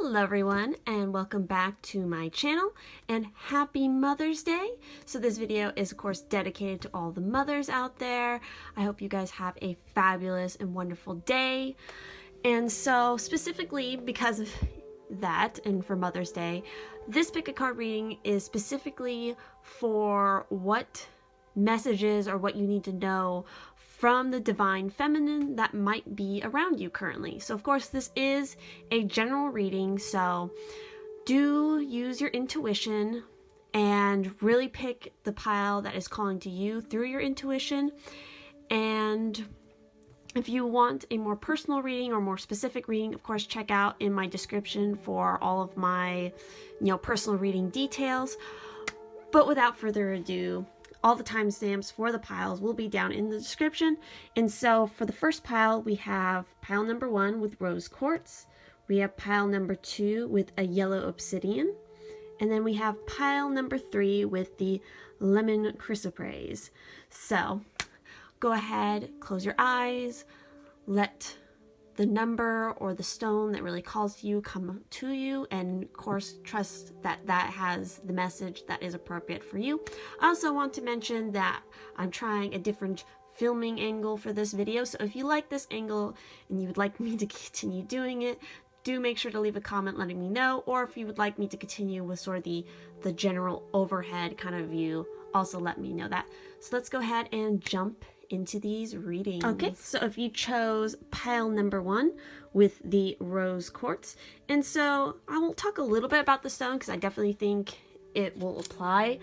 Hello everyone, and welcome back to my channel, and happy Mother's Day. So this video is of course dedicated to all the mothers out there. I hope you guys have a fabulous and wonderful day. And so specifically because of that, and for Mother's Day, this pick a card reading is specifically for what messages or what you need to know from the divine feminine that might be around you currently. So of course this is a general reading, so do use your intuition and really pick the pile that is calling to you through your intuition. And if you want a more personal reading or more specific reading, of course check out in my description for all of my personal reading details. But without further ado, all the timestamps for the piles will be down in the description. And so for the first pile, we have pile number 1 with rose quartz. We have pile number 2 with a yellow obsidian. And then we have pile number 3 with the lemon chrysoprase. So go ahead, close your eyes, let the number or the stone that really calls to you come to you, and of course trust that that has the message that is appropriate for you. I also want to mention that I'm trying a different filming angle for this video, so if you like this angle and you would like me to continue doing it, do make sure to leave a comment letting me know, or if you would like me to continue with sort of the general overhead kind of view, also let me know that. So let's go ahead and jump into these readings. Okay, so if you chose pile number 1 with the rose quartz, and so I will talk a little bit about the stone because I definitely think it will apply.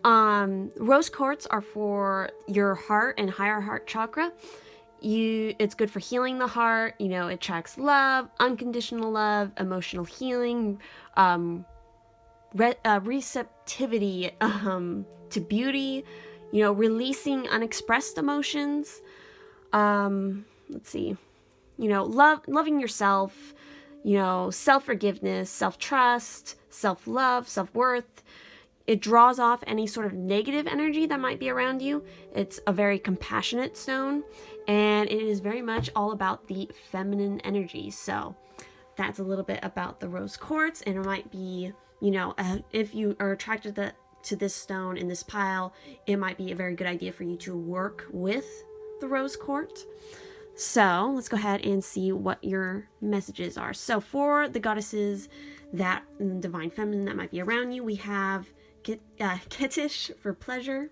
Rose quartz are for your heart and higher heart chakra. It's good for healing the heart. It attracts love, unconditional love, emotional healing, receptivity to beauty, releasing unexpressed emotions. Let's see, loving yourself, self-forgiveness, self-trust, self-love, self-worth. It draws off any sort of negative energy that might be around you. It's a very compassionate stone, and it is very much all about the feminine energy. So that's a little bit about the rose quartz, and it might be, if you are attracted to this stone in this pile, it might be a very good idea for you to work with the rose quartz. So let's go ahead and see what your messages are. So for the goddesses that divine feminine that might be around you, we have Ketish for pleasure.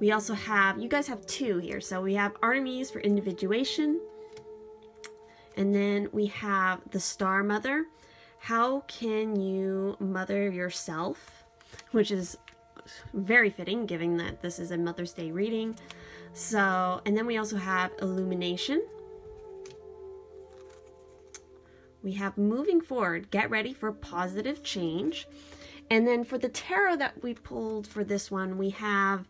We also have, you guys have 2 here, so we have Artemis for individuation, and then we have the Star Mother. How can you mother yourself? Which is very fitting given that this is a Mother's Day reading. So, and then we also have illumination. We have moving forward, get ready for positive change. And then for the tarot that we pulled for this one, we have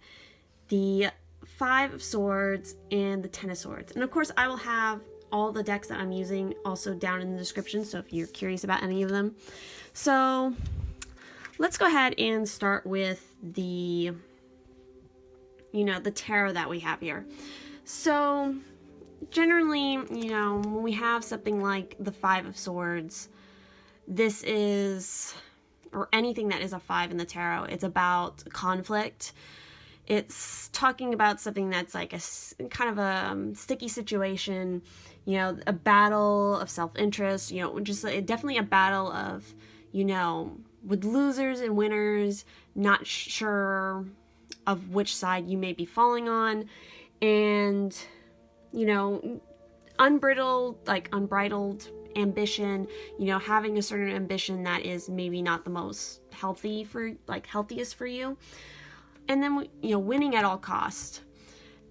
the 5 of Swords and the 10 of Swords. And of course I will have all the decks that I'm using also down in the description, so if you're curious about any of them. So let's go ahead and start with the the tarot that we have here. So generally, when we have something like the 5 of Swords, this is, or anything that is a 5 in the tarot, it's about conflict. It's talking about something that's like a kind of a sticky situation, a battle of self-interest, just definitely a battle of, with losers and winners, not sure of which side you may be falling on, and, unbridled ambition, having a certain ambition that is maybe not the most healthiest for you. And then, winning at all cost.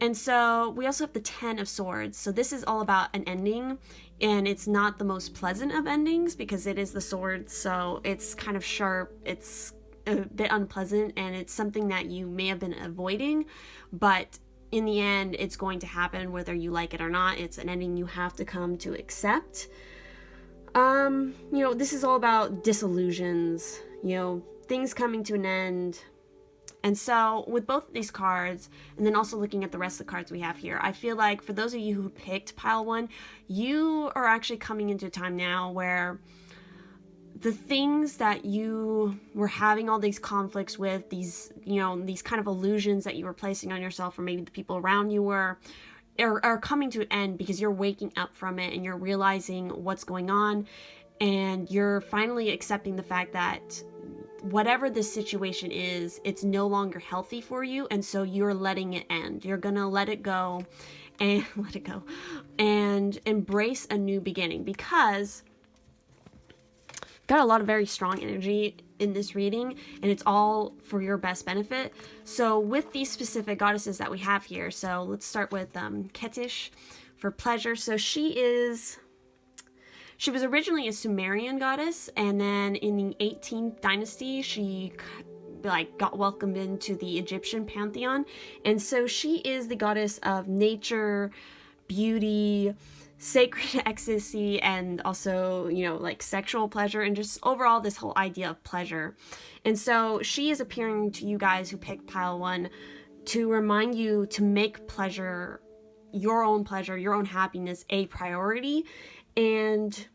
And so we also have the 10 of Swords. So this is all about an ending, and it's not the most pleasant of endings because it is the swords. So it's kind of sharp. It's a bit unpleasant, and it's something that you may have been avoiding, but in the end, it's going to happen whether you like it or not. It's an ending you have to come to accept. This is all about disillusions, things coming to an end, And so with both of these cards, and then also looking at the rest of the cards we have here, I feel like for those of you who picked pile 1, you are actually coming into a time now where the things that you were having all these conflicts with, these, these kind of illusions that you were placing on yourself, or maybe the people around you were, are coming to an end because you're waking up from it and you're realizing what's going on, and you're finally accepting the fact that whatever this situation is, it's no longer healthy for you, and so you're letting it end. You're gonna let it go and embrace a new beginning, because got a lot of very strong energy in this reading, and it's all for your best benefit. So with these specific goddesses that we have here, so let's start with Ketish for pleasure. So she was originally a Sumerian goddess, and then in the 18th dynasty she got welcomed into the Egyptian pantheon. And so she is the goddess of nature, beauty, sacred ecstasy, and also, sexual pleasure, and just overall this whole idea of pleasure. And so she is appearing to you guys who picked pile 1 to remind you to make pleasure, your own happiness, a priority, and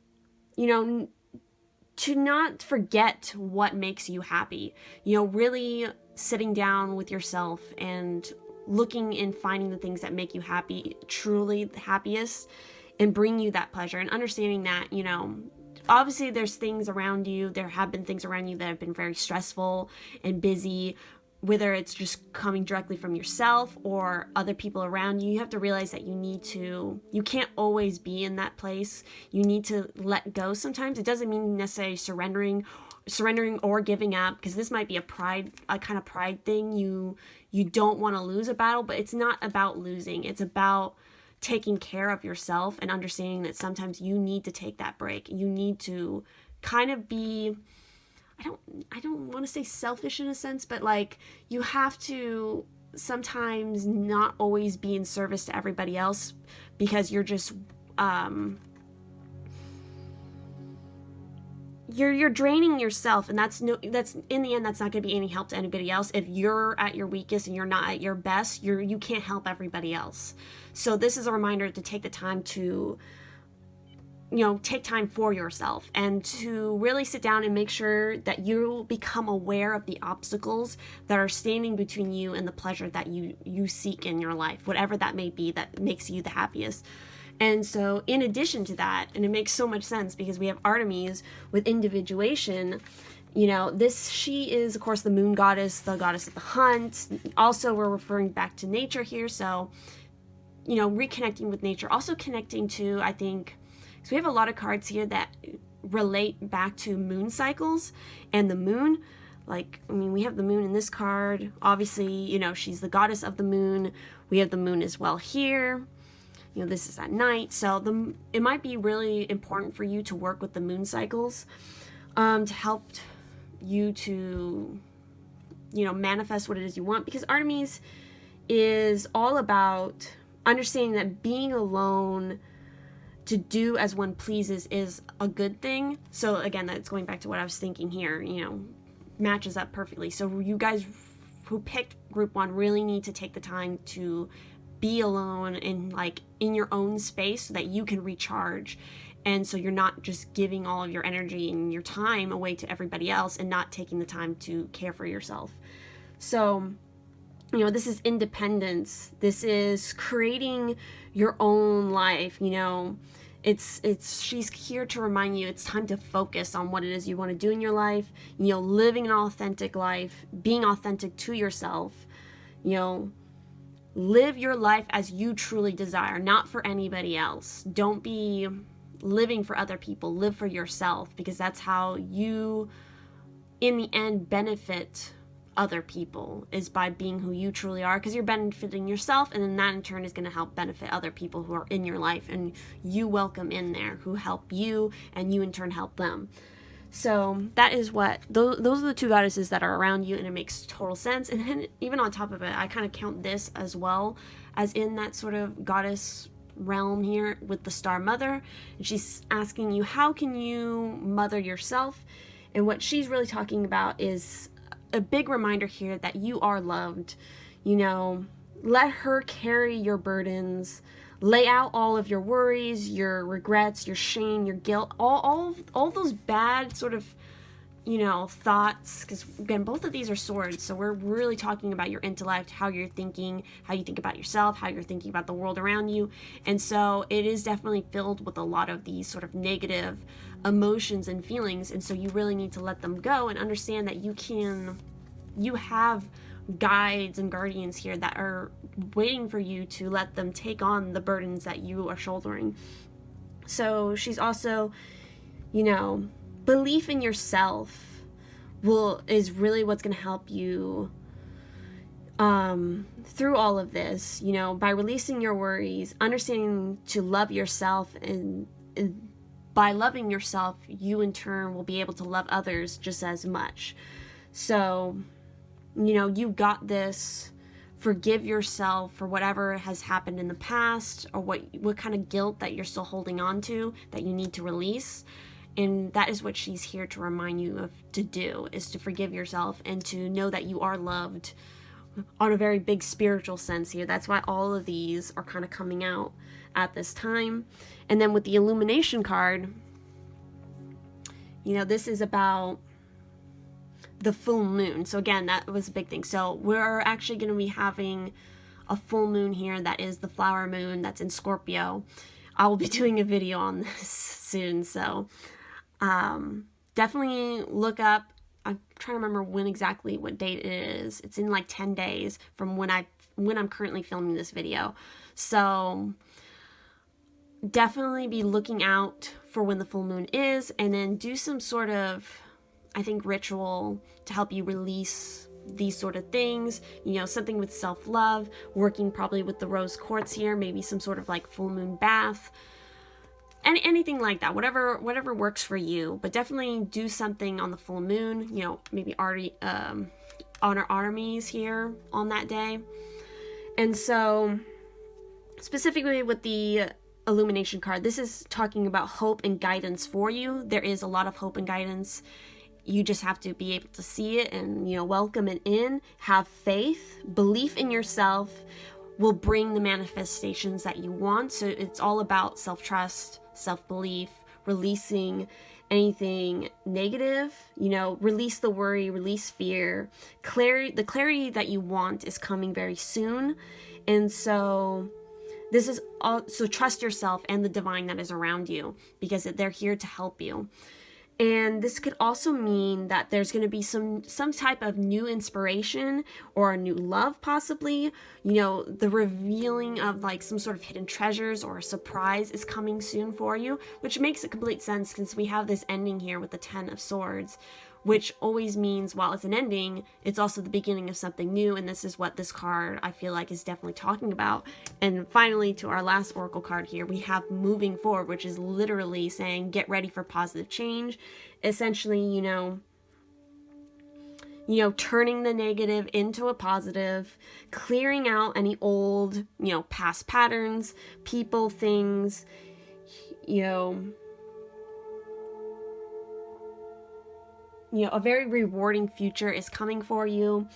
to not forget what makes you happy. Really sitting down with yourself and looking and finding the things that make you happy, truly the happiest, and bring you that pleasure, and understanding that, obviously there's things around you, there have been things around you that have been very stressful and busy, whether it's just coming directly from yourself or other people around you. You have to realize that you can't always be in that place. You need to let go sometimes. It doesn't mean necessarily surrendering or giving up, because this might be a kind of pride thing. You don't want to lose a battle, but it's not about losing. It's about taking care of yourself and understanding that sometimes you need to take that break. You need to kind of be, I don't want to say selfish in a sense, but you have to sometimes not always be in service to everybody else, because you're just you're draining yourself, and that's in the end, that's not going to be any help to anybody else. If you're at your weakest and you're not at your best, you can't help everybody else. So this is a reminder to take the time to take time for yourself, and to really sit down and make sure that you become aware of the obstacles that are standing between you and the pleasure that you seek in your life, whatever that may be that makes you the happiest. And so in addition to that, and it makes so much sense because we have Artemis with individuation, she is, of course, the moon goddess, the goddess of the hunt. Also, we're referring back to nature here. So, reconnecting with nature, also connecting to, I think, so we have a lot of cards here that relate back to moon cycles and the moon. We have the moon in this card. Obviously, she's the goddess of the moon. We have the moon as well here. This is at night. So it might be really important for you to work with the moon cycles to help you to, manifest what it is you want. Because Artemis is all about understanding that being alone to do as one pleases is a good thing. So again, that's going back to what I was thinking here, matches up perfectly. So you guys who picked group 1 really need to take the time to be alone and in your own space so that you can recharge. And so you're not just giving all of your energy and your time away to everybody else and not taking the time to care for yourself. So, this is independence. This is creating your own life. She's here to remind you it's time to focus on what it is you want to do in your life, living an authentic life, being authentic to yourself, live your life as you truly desire, not for anybody else. Don't be living for other people, live for yourself, because that's how you, in the end, benefit other people, is by being who you truly are, because you're benefiting yourself, and then that in turn is going to help benefit other people who are in your life and you welcome in there, who help you, and you in turn help them. So that is what, those are the 2 goddesses that are around you, and it makes total sense. And then even on top of it, I kind of count this as well as in that sort of goddess realm here with the Star Mother. And she's asking you, how can you mother yourself? And what she's really talking about is a big reminder here that you are loved. You know, let her carry your burdens. Lay out all of your worries, your regrets, your shame, your guilt, all those bad sort of, you know, thoughts, because again, both of these are swords, so we're really talking about your intellect, how you're thinking, how you think about yourself, how you're thinking about the world around you. And so it is definitely filled with a lot of these sort of negative emotions and feelings, and so you really need to let them go and understand that you have guides and guardians here that are waiting for you to let them take on the burdens that you are shouldering. So she's also, you know, belief in yourself is really what's going to help you through all of this, you know, by releasing your worries, understanding to love yourself, and by loving yourself, you in turn will be able to love others just as much. So, you know, you got this. Forgive yourself for whatever has happened in the past, or what kind of guilt that you're still holding on to that you need to release. And that is what she's here to remind you of, to do, is to forgive yourself and to know that you are loved on a very big spiritual sense here. That's why all of these are kind of coming out at this time. And then with the illumination card, you know, this is about the full moon. So again, that was a big thing. So we're actually going to be having a full moon here that is the flower moon that's in Scorpio. I will be doing a video on this soon, so definitely look up. I'm trying to remember what date it is. It's in like 10 days from when I'm currently filming this video. So definitely be looking out for when the full moon is, and then do some sort of, I think, ritual to help you release these sort of things. You know, something with self-love, working probably with the rose quartz here, maybe some sort of like full moon bath, and anything like that, whatever works for you. But definitely do something on the full moon, you know, maybe already honor armies here on that day. And so specifically with the illumination card, this is talking about hope and guidance for you. There is a lot of hope and guidance. You just have to be able to see it and, you know, welcome it in. Have faith. Belief in yourself will bring the manifestations that you want. So it's all about self-trust, self-belief, releasing anything negative, you know, release the worry, release fear. The clarity that you want is coming very soon. And so this is all, so trust yourself and the divine that is around you, because they're here to help you. And this could also mean that there's going to be some type of new inspiration or a new love, possibly. You know, the revealing of like some sort of hidden treasures or a surprise is coming soon for you, which makes complete sense since we have this ending here with the 10 of Swords, which always means, while it's an ending, it's also the beginning of something new. And this is what this card, I feel like, is definitely talking about. And finally, to our last oracle card here, we have moving forward, which is literally saying get ready for positive change. Essentially, you know, turning the negative into a positive, clearing out any old, you know, past patterns, people, things, you know, a very rewarding future is coming for you.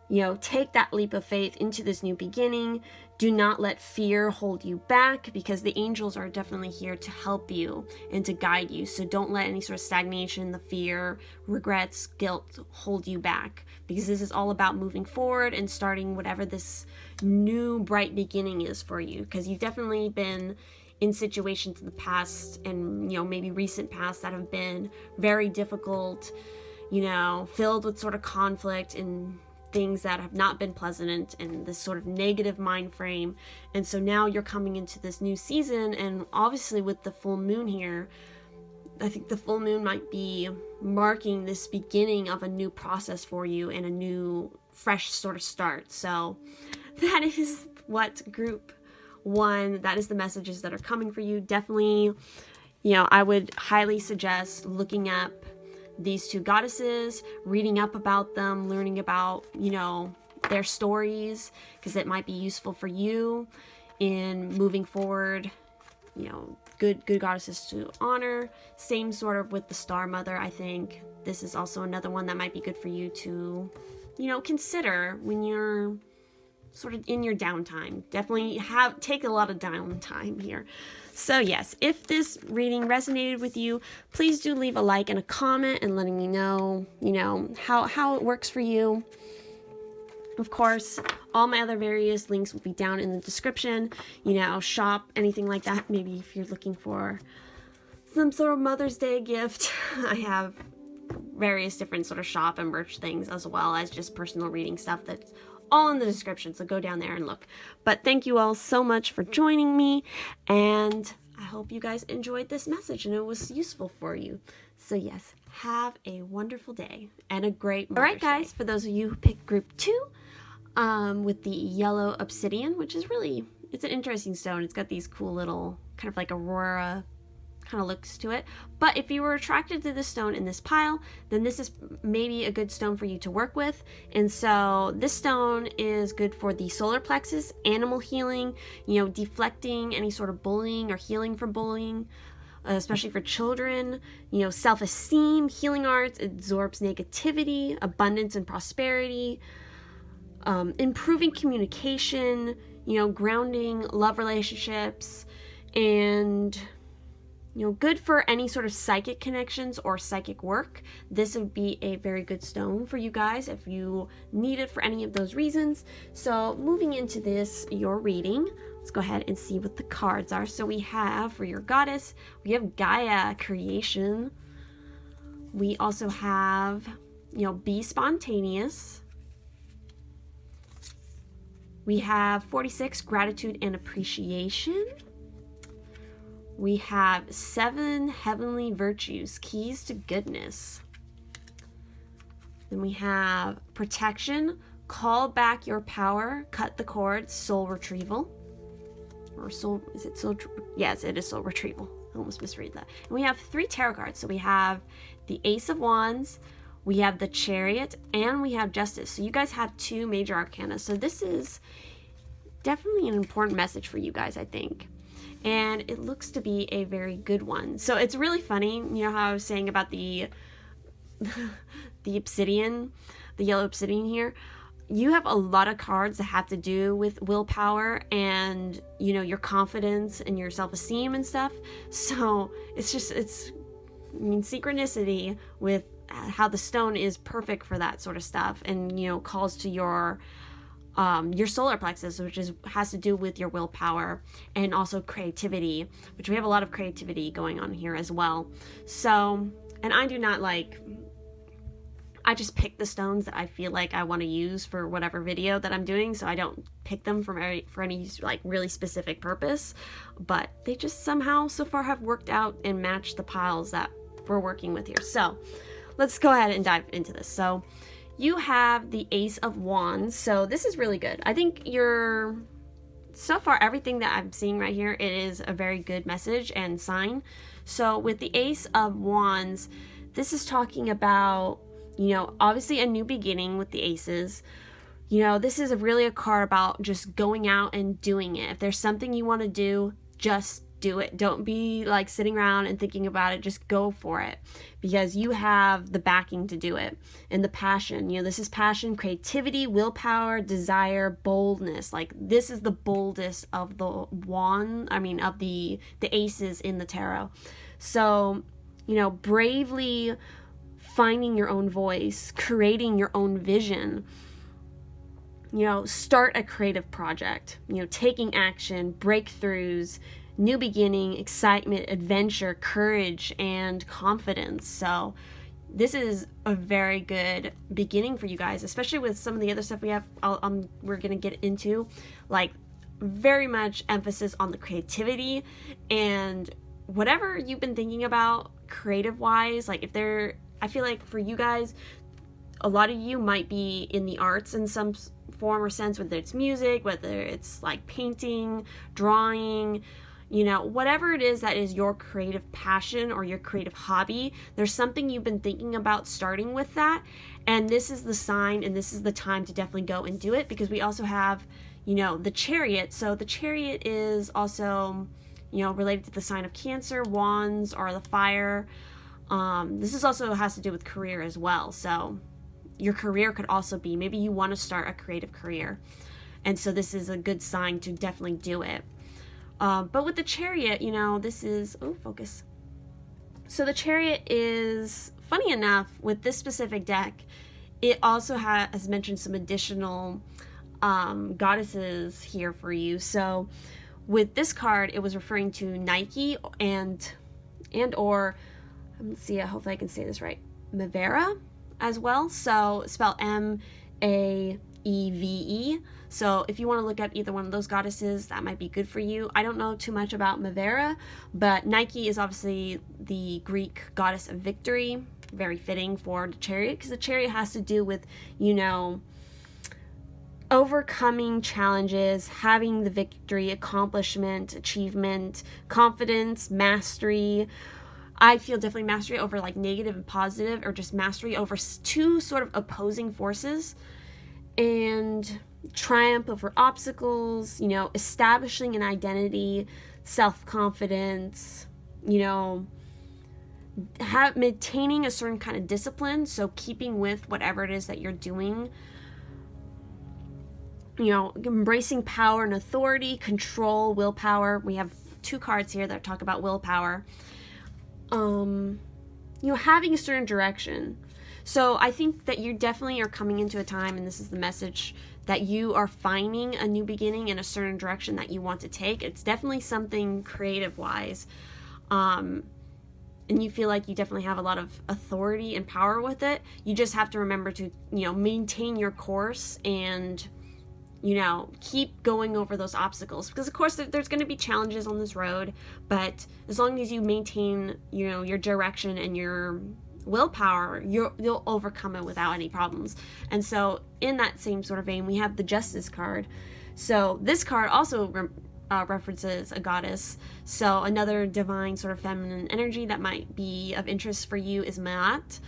You know, take that leap of faith into this new beginning. Do not let fear hold you back, because the angels are definitely here to help you and to guide you. So don't let any sort of stagnation, the fear, regrets, guilt hold you back, because this is all about moving forward and starting whatever this new bright beginning is for you. Because you've definitely been in situations in the past and, you know, maybe recent past that have been very difficult, you know, filled with sort of conflict and things that have not been pleasant and this sort of negative mind frame. And so now you're coming into this new season, and obviously with the full moon here, I think the full moon might be marking this beginning of a new process for you and a new fresh sort of start. So that is what group 1, that is the messages that are coming for you. Definitely, you know, I would highly suggest looking up these 2 goddesses, reading up about them, learning about, you know, their stories, because it might be useful for you in moving forward, you know, good goddesses to honor. Same sort of with the Star Mother, I think. This is also another one that might be good for you to, consider when you're sort of in your downtime. Definitely take a lot of downtime here. So yes, if this reading resonated with you, please do leave a like and a comment and letting me know, how it works for you. Of course, all my other various links will be down in the description, shop, anything like that. Maybe if you're looking for some sort of Mother's Day gift, I have various different sort of shop and merch things, as well as just personal reading stuff that's all in the description, so go down there and look. But thank you all so much for joining me, and I hope you guys enjoyed this message and it was useful for you. So yes, have a wonderful day and a great Mother's Day. All right, guys, for those of you who picked group 2 with the yellow obsidian, which is it's an interesting stone. It's got these cool little kind of like aurora kind of looks to it. But if you were attracted to this stone in this pile, then this is maybe a good stone for you to work with. And so this stone is good for the solar plexus, animal healing, deflecting any sort of bullying or healing from bullying, especially for children, self-esteem, healing arts, it absorbs negativity, abundance and prosperity, improving communication, grounding love relationships, and good for any sort of psychic connections or psychic work. This would be a very good stone for you guys if you need it for any of those reasons. So moving into your reading, let's go ahead and see what the cards are. So we have, for your goddess, we have Gaia, creation. We also have, be spontaneous. We have 46, gratitude and appreciation. We have 7 heavenly virtues, keys to goodness. Then we have protection, call back your power, cut the cords, soul retrieval. Or soul, is it soul? Yes, it is soul retrieval. I almost misread that. And we have 3 tarot cards. So we have the Ace of Wands, we have the Chariot, and we have Justice. So you guys have 2 major arcana. So this is definitely an important message for you guys, I think. And it looks to be a very good one. So it's really funny, how I was saying about the obsidian, the yellow obsidian here. You have a lot of cards that have to do with willpower and, your confidence and your self-esteem and stuff. So it's synchronicity with how the stone is perfect for that sort of stuff, and, calls to your solar plexus, which has to do with your willpower, and also creativity, which we have a lot of creativity going on here as well. So, and I do not I just pick the stones that I feel like I want to use for whatever video that I'm doing, so I don't pick them for any really specific purpose, but they just somehow so far have worked out and matched the piles that we're working with here. So let's go ahead and dive into this. So you have the Ace of Wands. So this is really good. I think so far everything that I'm seeing right here, it is a very good message and sign. So with the Ace of Wands, this is talking about, obviously a new beginning with the aces. This is really a card about just going out and doing it. If there's something you want to do, just do it. Don't be sitting around and thinking about it. Just go for it, because you have the backing to do it, and the passion. This is passion, creativity, willpower, desire, boldness. This is the boldest of the of the aces in the tarot. So, bravely finding your own voice, creating your own vision. Start a creative project. Taking action, breakthroughs, new beginning, excitement, adventure, courage, and confidence. So this is a very good beginning for you guys, especially with some of the other stuff we have. We're gonna get into, very much emphasis on the creativity and whatever you've been thinking about creative wise. I feel like for you guys, a lot of you might be in the arts in some form or sense, whether it's music, whether it's painting, drawing, whatever it is that is your creative passion or your creative hobby. There's something you've been thinking about starting with that, and this is the sign, and this is the time to definitely go and do it, because we also have, the Chariot. So the Chariot is also, you know, related to the sign of Cancer. Wands are the fire. This is also has to do with career as well. So your career could also be, maybe you want to start a creative career. And so this is a good sign to definitely do it. But with the Chariot, you know, this is, oh, focus. So the Chariot is, funny enough, with this specific deck, it also has mentioned some additional goddesses here for you. So with this card, it was referring to Nike and or, let's see, hopefully I can say this right, Mavera as well. So spell M-A-E-V-E. So if you want to look up either one of those goddesses, that might be good for you. I don't know too much about Mavera, but Nike is obviously the Greek goddess of victory. Very fitting for the Chariot, because the Chariot has to do with, you know, overcoming challenges, having the victory, accomplishment, achievement, confidence, mastery. I feel definitely mastery over like negative and positive, or just mastery over two sort of opposing forces, and triumph over obstacles, you know, establishing an identity, self-confidence, you know, maintaining a certain kind of discipline, so keeping with whatever it is that you're doing, you know, embracing power and authority, control, willpower. We have two cards here that talk about willpower. You know, having a certain direction. So I think that you definitely are coming into a time, and this is the message, that you are finding a new beginning in a certain direction that you want to take. It's definitely something creative wise. And you feel like you definitely have a lot of authority and power with it. You just have to remember to, you know, maintain your course and, you know, keep going over those obstacles, because of course there's going to be challenges on this road, but as long as you maintain, you know, your direction and your willpower, you'll overcome it without any problems. And so in that same sort of vein, we have the Justice card. So this card also references a goddess. So another divine sort of feminine energy that might be of interest for you is Maat.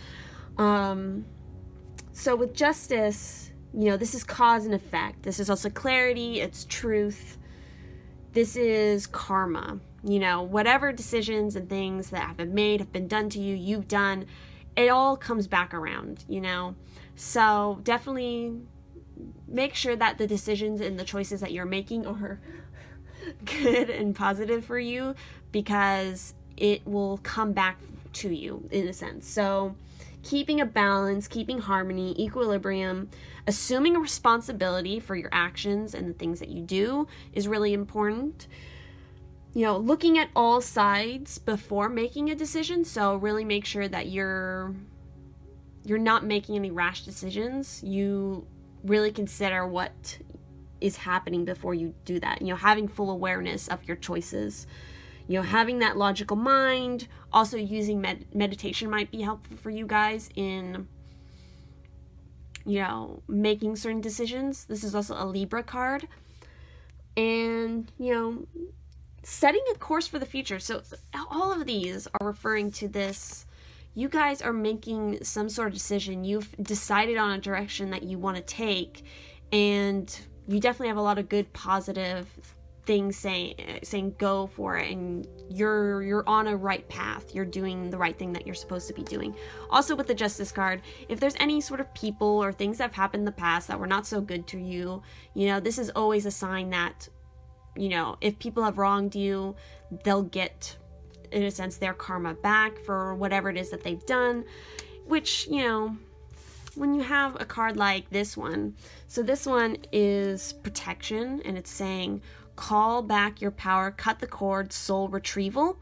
So with Justice, you know, this is cause and effect. This is also clarity. It's truth. This is karma. You know, whatever decisions and things that have been made, have been done to you, you've done, it all comes back around, you know. So definitely make sure that the decisions and the choices that you're making are good and positive for you, because it will come back to you in a sense. So keeping a balance, keeping harmony, equilibrium, assuming a responsibility for your actions and the things that you do is really important. You know, looking at all sides before making a decision. So really make sure that you're not making any rash decisions. You really consider what is happening before you do that. You know, having full awareness of your choices. You know, having that logical mind. Also using meditation might be helpful for you guys in, you know, making certain decisions. This is also a Libra card. And, you know, setting a course for the future. So all of these are referring to this. You guys are making some sort of decision. You've decided on a direction that you want to take, and you definitely have a lot of good positive things saying go for it, and you're on a right path. You're doing the right thing that you're supposed to be doing. Also with the Justice card, if there's any sort of people or things that have happened in the past that were not so good to you, you know, this is always a sign that, you know, if people have wronged you, they'll get, in a sense, their karma back for whatever it is that they've done, which, you know, when you have a card like this one, so this one is protection, and it's saying call back your power, cut the cord, soul retrieval.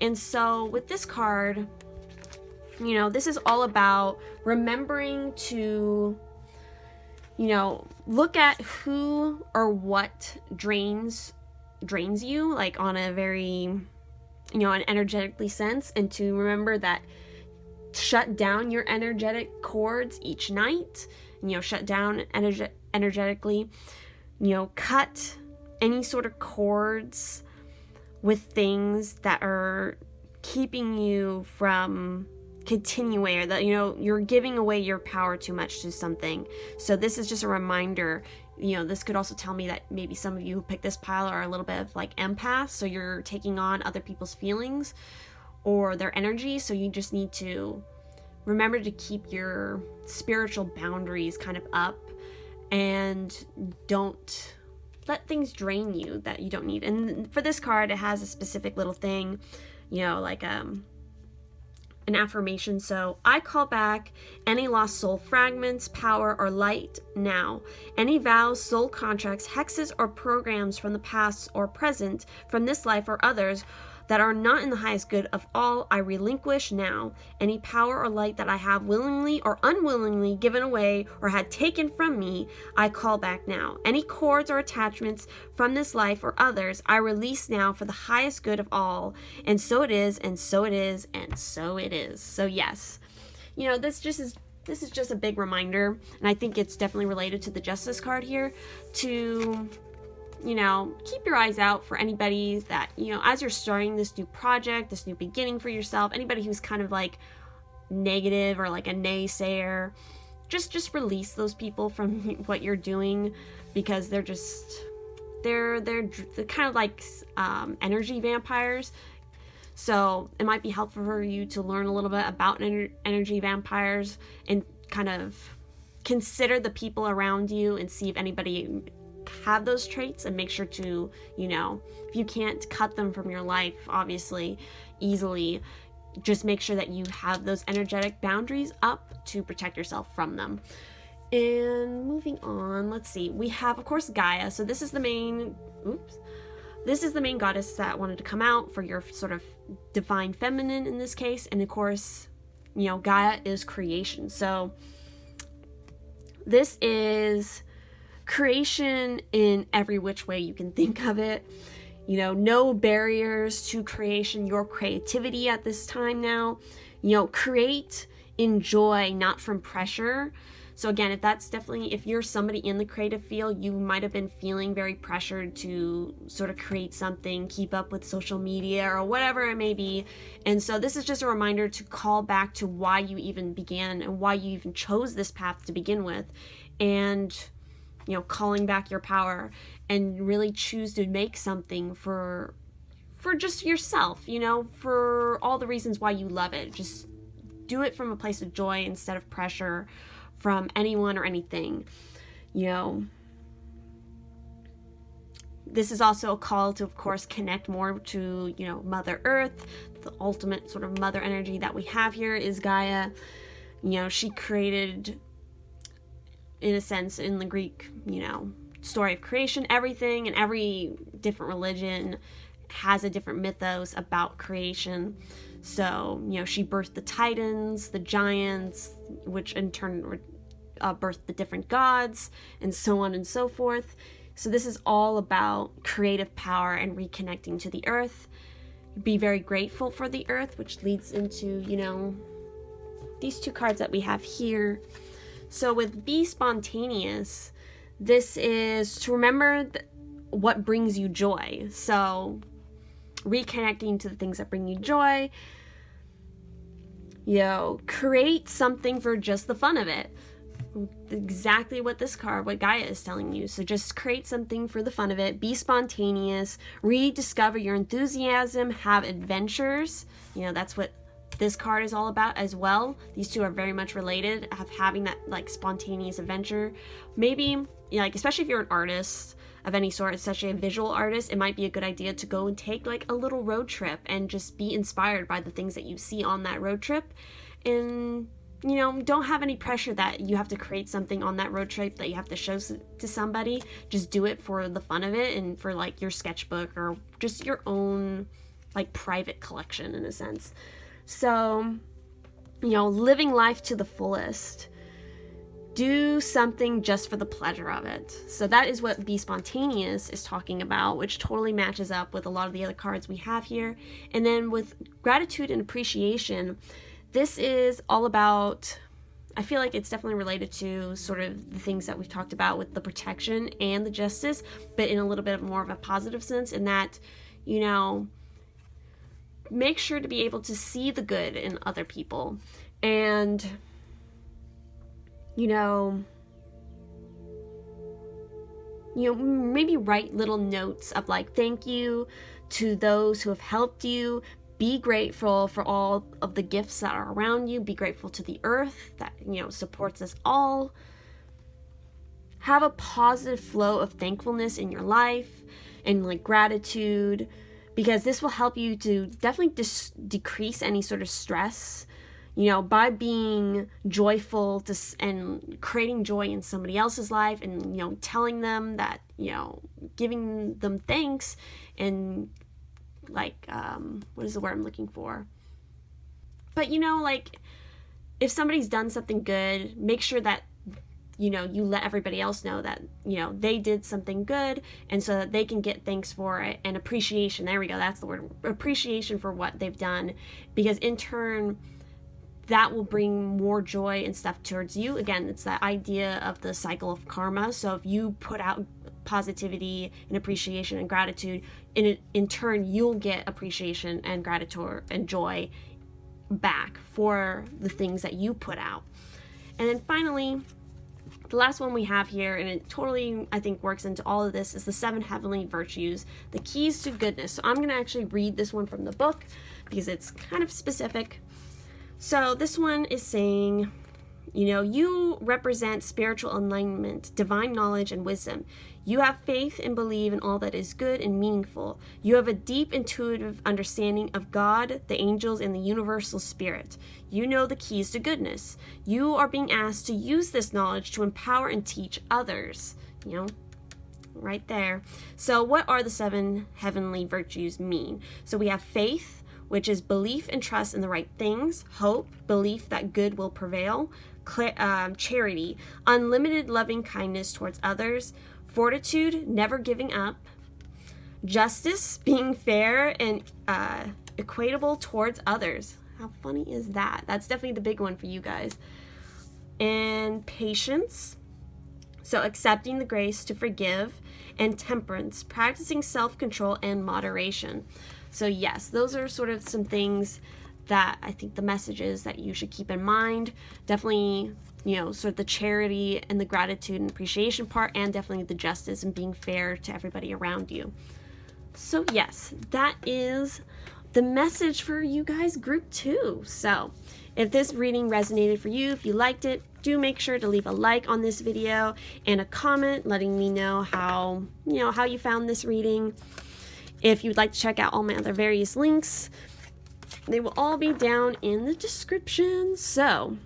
And so with this card, you know, this is all about remembering to, you know, look at who or what drains you, like on a very, you know, an energetically sense, and to remember that shut down your energetic cords each night, you know, shut down energetically, you know, cut any sort of cords with things that are keeping you from continuing, or that, you know, you're giving away your power too much to something. So this is just a reminder, You know, this could also tell me that maybe some of you who pick this pile are a little bit of like empaths, so you're taking on other people's feelings or their energy, so you just need to remember to keep your spiritual boundaries kind of up and don't let things drain you that you don't need. And for this card, it has a specific little thing, you know, like an affirmation. So I call back any lost soul fragments, power, or light now. Any vows, soul contracts, hexes, or programs from the past or present, from this life or others, that are not in the highest good of all, I relinquish now. Any power or light that I have willingly or unwillingly given away or had taken from me, I call back now. Any cords or attachments from this life or others, I release now for the highest good of all. And so it is, and so it is, and so it is. So yes, you know, this is just a big reminder, and I think it's definitely related to the Justice card here, to, you know, keep your eyes out for anybody that, you know, as you're starting this new project, this new beginning for yourself, anybody who's kind of like negative or like a naysayer, just release those people from what you're doing, because they're kind of like energy vampires. So it might be helpful for you to learn a little bit about energy vampires and kind of consider the people around you and see if anybody have those traits, and make sure to, you know, if you can't cut them from your life, obviously, easily, just make sure that you have those energetic boundaries up to protect yourself from them. And moving on, let's see, we have, of course, Gaia. So this is the main goddess that wanted to come out for your sort of divine feminine in this case. And of course, you know, Gaia is creation. So this is creation in every which way you can think of it. You know, no barriers to creation, your creativity at this time now. You know, create, enjoy, not from pressure. So again, if you're somebody in the creative field, you might have been feeling very pressured to sort of create something, keep up with social media or whatever it may be. And so this is just a reminder to call back to why you even began and why you even chose this path to begin with. And, you know, calling back your power and really choose to make something for just yourself, you know, for all the reasons why you love it. Just do it from a place of joy instead of pressure from anyone or anything. You know, this is also a call to, of course, connect more to, you know, Mother Earth. The ultimate sort of mother energy that we have here is Gaia. You know, she created, in a sense, in the Greek, you know, story of creation, everything, and every different religion has a different mythos about creation. So, you know, she birthed the Titans, the giants, which in turn birthed the different gods, and so on and so forth. So this is all about creative power and reconnecting to the earth. Be very grateful for the earth, which leads into, you know, these two cards that we have here. So with Be Spontaneous, this is to remember what brings you joy. So reconnecting to the things that bring you joy. You know, create something for just the fun of it. Exactly what Gaia is telling you. So just create something for the fun of it. Be spontaneous. Rediscover your enthusiasm. Have adventures. You know, that's what this card is all about as well. These two are very much related, of having that like spontaneous adventure. Maybe, you know, like, especially if you're an artist of any sort, especially a visual artist, it might be a good idea to go and take like a little road trip and just be inspired by the things that you see on that road trip. And, you know, don't have any pressure that you have to create something on that road trip that you have to show to somebody. Just do it for the fun of it and for like your sketchbook or just your own like private collection in a sense. So, you know, living life to the fullest. Do something just for the pleasure of it. So that is what Be Spontaneous is talking about, which totally matches up with a lot of the other cards we have here. And then with Gratitude and Appreciation, this is all about, I feel like it's definitely related to sort of the things that we've talked about with the protection and the justice, but in a little bit more of a positive sense, in that, you know, make sure to be able to see the good in other people. And, you know, you know, maybe write little notes of like, thank you to those who have helped you. Be grateful for all of the gifts that are around you. Be grateful to the earth that, you know, supports us all. Have a positive flow of thankfulness in your life and like gratitude, because this will help you to definitely decrease any sort of stress, you know, by being joyful and creating joy in somebody else's life, and, you know, telling them that, you know, giving them thanks and like, what is the word I'm looking for? But, you know, like, if somebody's done something good, make sure that, you know, you let everybody else know that, you know, they did something good, and so that they can get thanks for it and appreciation. There we go. That's the word. Appreciation for what they've done, because in turn, that will bring more joy and stuff towards you. Again, it's that idea of the cycle of karma. So if you put out positivity and appreciation and gratitude, in turn, you'll get appreciation and gratitude and joy back for the things that you put out. And then finally, the last one we have here, and it totally, I think, works into all of this, is the 7 heavenly virtues, the keys to goodness. So I'm going to actually read this one from the book because it's kind of specific. So this one is saying, you know, you represent spiritual enlightenment, divine knowledge, and wisdom. You have faith and believe in all that is good and meaningful. You have a deep intuitive understanding of God, the angels, and the universal spirit. You know the keys to goodness. You are being asked to use this knowledge to empower and teach others. You know, right there. So what are the 7 heavenly virtues mean? So we have faith, which is belief and trust in the right things. Hope, belief that good will prevail. Charity, unlimited loving kindness towards others. Fortitude, never giving up. Justice, being fair and equitable towards others. How funny is that? That's definitely the big one for you guys. And patience, so accepting the grace to forgive. And temperance, practicing self-control and moderation. So yes, those are sort of some things that I think the messages that you should keep in mind. Definitely, you know, sort of the charity and the gratitude and appreciation part, and definitely the justice and being fair to everybody around you. So yes, that is the message for you guys, group 2. So if this reading resonated for you, if you liked it, do make sure to leave a like on this video and a comment letting me know how you found this reading. If you'd like to check out all my other various links, they will all be down in the description. So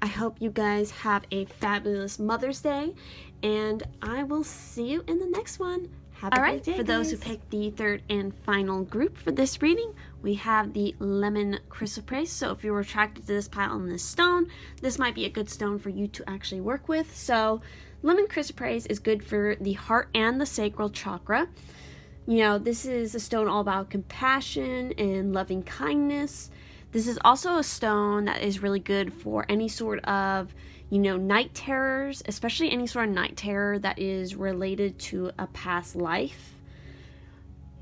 I hope you guys have a fabulous Mother's Day, and I will see you in the next one. Have a great day, for those who picked the 3rd and final group for this reading, we have the lemon chrysoprase. So if you were attracted to this pile and this stone, this might be a good stone for you to actually work with. So lemon chrysoprase is good for the heart and the sacral chakra. You know, this is a stone all about compassion and loving kindness. This is also a stone that is really good for any sort of, you know, night terrors, especially any sort of night terror that is related to a past life.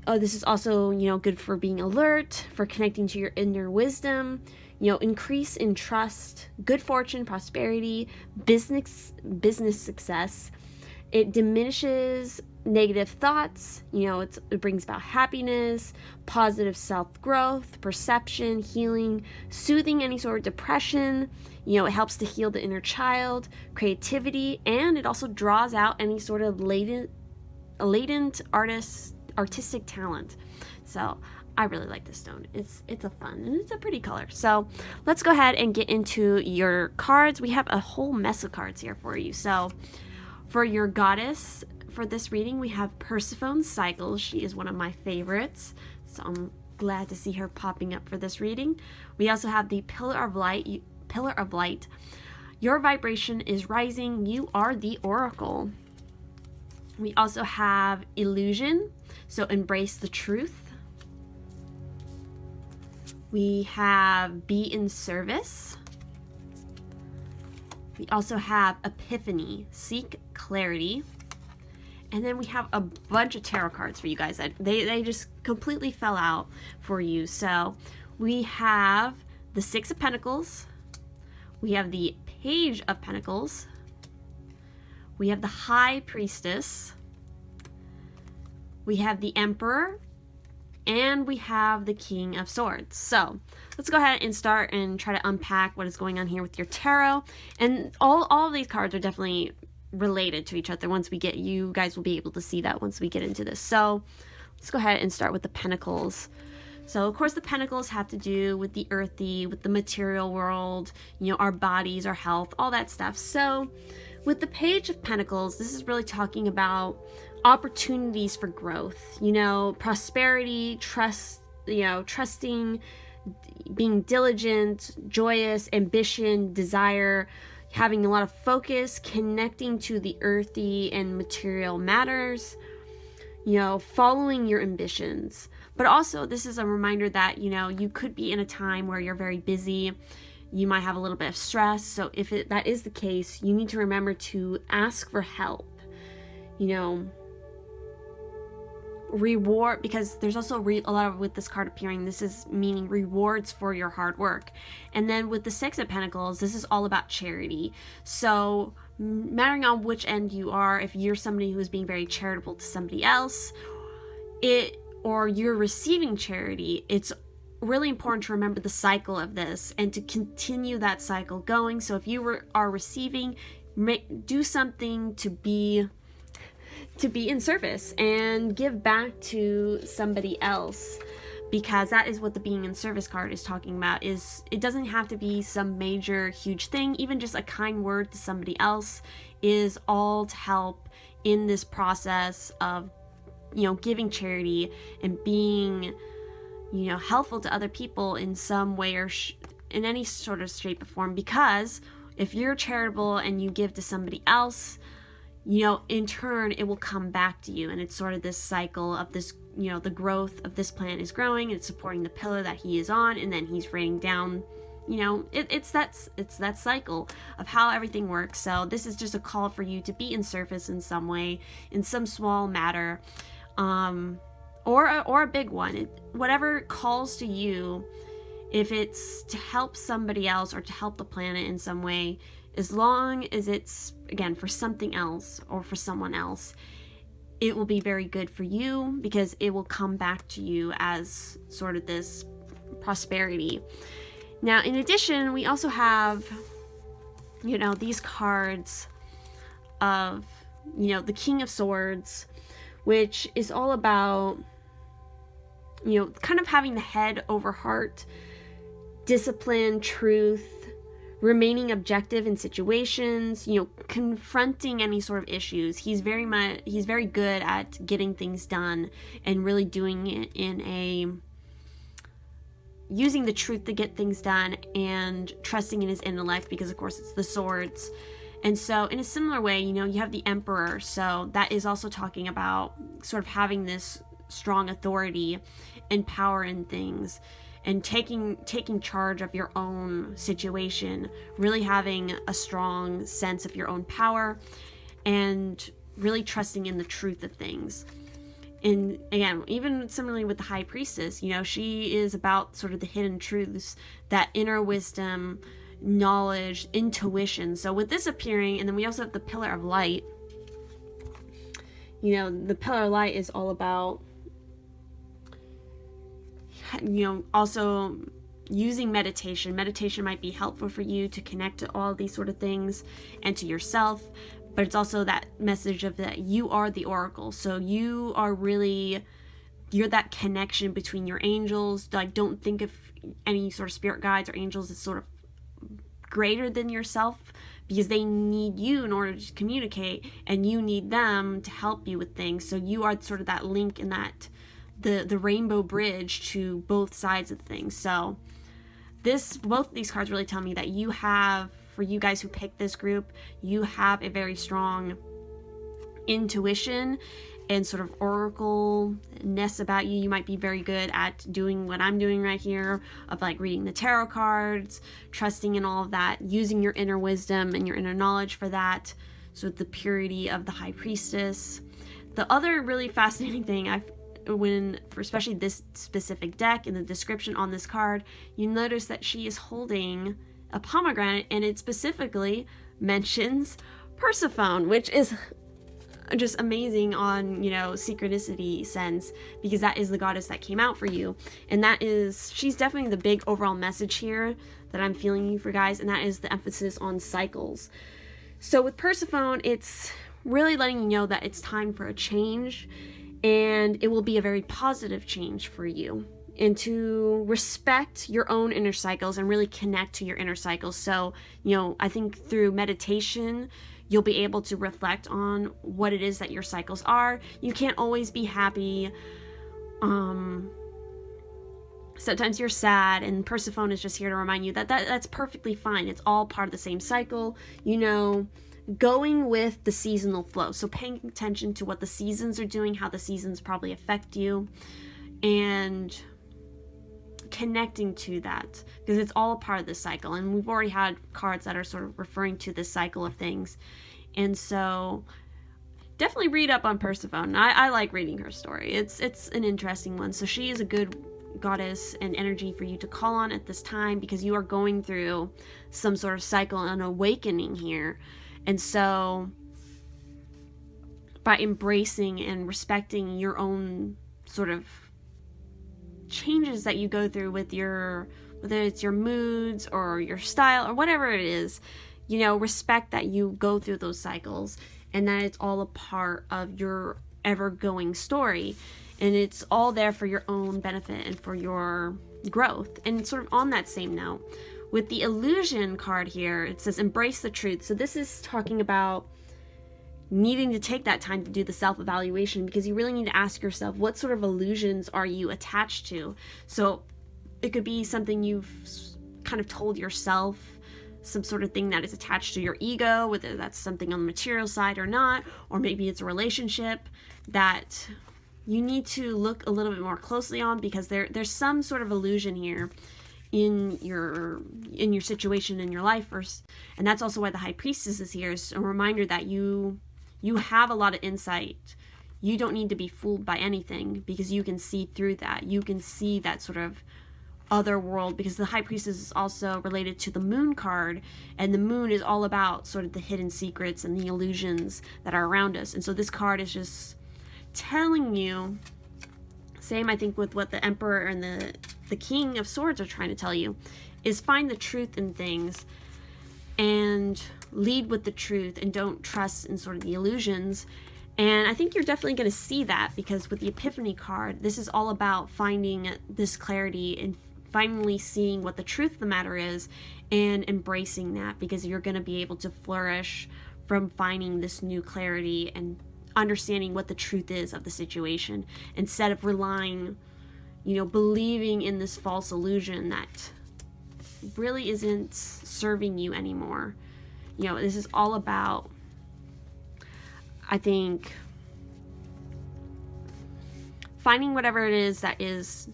This is also, you know, good for being alert, for connecting to your inner wisdom, you know, increase in trust, good fortune, prosperity, business success. It diminishes negative thoughts, you know, it brings about happiness, positive self-growth, perception, healing, soothing any sort of depression. You know, it helps to heal the inner child, creativity, and it also draws out any sort of latent artistic talent. So I really like this stone. It's a fun and it's a pretty color. So let's go ahead and get into your cards. We have a whole mess of cards here for you. So for your goddess, for this reading, we have Persephone Cycles. She is one of my favorites, so I'm glad to see her popping up for this reading. We also have the Pillar of Light. Your vibration is rising. You are the Oracle. We also have Illusion, so embrace the truth. We have Be in Service. We also have Epiphany, seek clarity. And then we have a bunch of tarot cards for you guys that they just completely fell out for you. So we have the 6 of Pentacles. We have the Page of Pentacles. We have the High Priestess. we have the Emperor, and we have the King of Swords. So let's go ahead and start and try to unpack what is going on here with your tarot. And all of these cards are definitely related to each other. Once we get, you guys will be able to see that once we get into this. So let's go ahead and start with the Pentacles. So of course the Pentacles have to do with the earthy, with the material world, you know, our bodies, our health, all that stuff. So with the Page of Pentacles, this is really talking about opportunities for growth, you know, prosperity, trust, you know, trusting, being diligent, joyous, ambition, desire, having a lot of focus, connecting to the earthy and material matters, you know, following your ambitions. But also this is a reminder that, you know, you could be in a time where you're very busy. You might have a little bit of stress. So if that is the case, you need to remember to ask for help, you know, reward, because there's also a lot of, with this card appearing, this is meaning rewards for your hard work. And then with the Six of Pentacles, this is all about charity. So mattering on which end you are, if you're somebody who is being very charitable to somebody else, or you're receiving charity, it's really important to remember the cycle of this and to continue that cycle going. So if you are receiving, do something to be in service and give back to somebody else, because that is what the being in service card is talking about. Is it doesn't have to be some major huge thing. Even just a kind word to somebody else is all to help in this process of, you know, giving charity and being, you know, helpful to other people in some way or in any sort of shape or form. Because if you're charitable and you give to somebody else, you know, in turn, it will come back to you. And it's sort of this cycle of this, you know, the growth of this plant is growing, it's supporting the pillar that he is on, and then he's raining down, you know, it's that cycle of how everything works. So this is just a call for you to be in service in some way, in some small matter, or a big one. Whatever calls to you, if it's to help somebody else or to help the planet in some way, as long as it's, again, for something else or for someone else, it will be very good for you, because it will come back to you as sort of this prosperity. Now, in addition, we also have, you know, these cards of, you know, the King of Swords, which is all about, you know, kind of having the head over heart, discipline, truth, remaining objective in situations, you know, confronting any sort of issues. He's very good at getting things done and really doing it using the truth to get things done and trusting in his intellect, because of course it's the swords. And so in a similar way, you know, you have the Emperor. So that is also talking about sort of having this strong authority and power in things, and taking charge of your own situation, really having a strong sense of your own power, and really trusting in the truth of things. And again, even similarly with the High Priestess, you know, she is about sort of the hidden truths, that inner wisdom, knowledge, intuition. So with this appearing, and then we also have the Pillar of Light. You know, the Pillar of Light is all about, you know, also using meditation. Meditation might be helpful for you to connect to all these sort of things and to yourself, but it's also that message of that you are the oracle. So you are really, you're that connection between your angels. Like, don't think of any sort of spirit guides or angels as sort of greater than yourself, because they need you in order to communicate, and you need them to help you with things. So you are sort of that link in that the rainbow bridge to both sides of things. So both of these cards really tell me that you have, for you guys who picked this group, you have a very strong intuition and sort of oracle-ness about you. You might be very good at doing what I'm doing right here, of like reading the tarot cards, trusting in all of that, using your inner wisdom and your inner knowledge for that. So the purity of the High Priestess. The other really fascinating thing, for especially this specific deck, in the description on this card, you notice that she is holding a pomegranate, and it specifically mentions Persephone, which is just amazing on, you know, synchronicity sense, because that is the goddess that came out for you. And that is, she's definitely the big overall message here that I'm feeling you for, guys, and that is the emphasis on cycles. So with Persephone, it's really letting you know that it's time for a change, and it will be a very positive change for you, and to respect your own inner cycles and really connect to your inner cycles. So, you know, I think through meditation, you'll be able to reflect on what it is that your cycles are. You can't always be happy. Sometimes you're sad, and Persephone is just here to remind you that that's perfectly fine. It's all part of the same cycle, you know, going with the seasonal flow. So paying attention to what the seasons are doing, how the seasons probably affect you, and connecting to that, because it's all a part of this cycle. And we've already had cards that are sort of referring to this cycle of things. And so definitely read up on Persephone. I like reading her story. It's an interesting one. So she is a good goddess and energy for you to call on at this time, because you are going through some sort of cycle and awakening here. And so by embracing and respecting your own sort of changes that you go through with your, whether it's your moods or your style or whatever it is, you know, respect that you go through those cycles, and that it's all a part of your ever-going story, and it's all there for your own benefit and for your growth. And sort of on that same note, with the illusion card here, it says embrace the truth. So this is talking about needing to take that time to do the self-evaluation, because you really need to ask yourself, what sort of illusions are you attached to? So it could be something you've kind of told yourself, some sort of thing that is attached to your ego, whether that's something on the material side or not, or maybe it's a relationship that you need to look a little bit more closely on, because there's some sort of illusion here in your situation in your life first. And that's also why the High Priestess is here, is a reminder that you have a lot of insight. You don't need to be fooled by anything, because you can see through that. You can see that sort of other world, because the High Priestess is also related to the Moon card, and the Moon is all about sort of the hidden secrets and the illusions that are around us. And so this card is just telling you, same I think with what the Emperor and the King of Swords are trying to tell you, is find the truth in things and lead with the truth, and don't trust in sort of the illusions. And I think you're definitely going to see that, because with the Epiphany card, this is all about finding this clarity and finally seeing what the truth of the matter is and embracing that, because you're going to be able to flourish from finding this new clarity and understanding what the truth is of the situation, instead of relying, you know, believing in this false illusion that really isn't serving you anymore. You know, this is all about, I think, finding whatever it is that is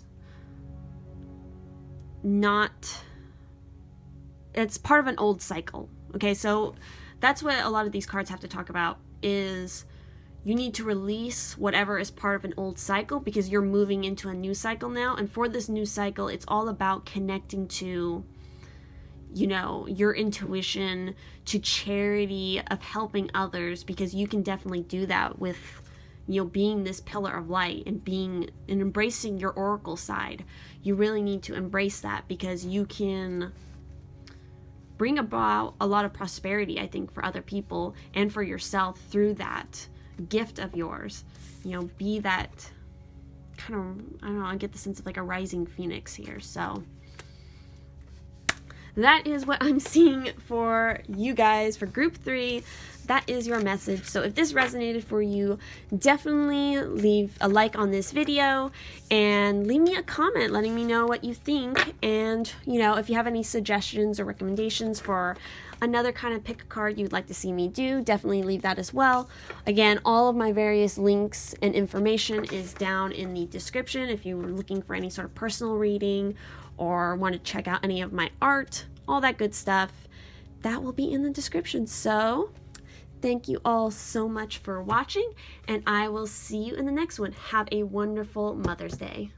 not, it's part of an old cycle. Okay, so that's what a lot of these cards have to talk about, is you need to release whatever is part of an old cycle, because you're moving into a new cycle now. And for this new cycle, it's all about connecting to, you know, your intuition, to charity, of helping others, because you can definitely do that with, you know, being this pillar of light and being and embracing your oracle side. You really need to embrace that, because you can bring about a lot of prosperity, I think, for other people and for yourself through that gift of yours. You know, be that kind of, I don't know, I get the sense of like a rising phoenix here. So that is what I'm seeing for you guys for group 3. That is your message. So if this resonated for you, definitely leave a like on this video and leave me a comment letting me know what you think. And, you know, if you have any suggestions or recommendations for another kind of pick a card you'd like to see me do, definitely leave that as well. Again, all of my various links and information is down in the description if you were looking for any sort of personal reading or want to check out any of my art, all that good stuff. That will be in the description. So thank you all so much for watching, and I will see you in the next one. Have a wonderful Mother's Day.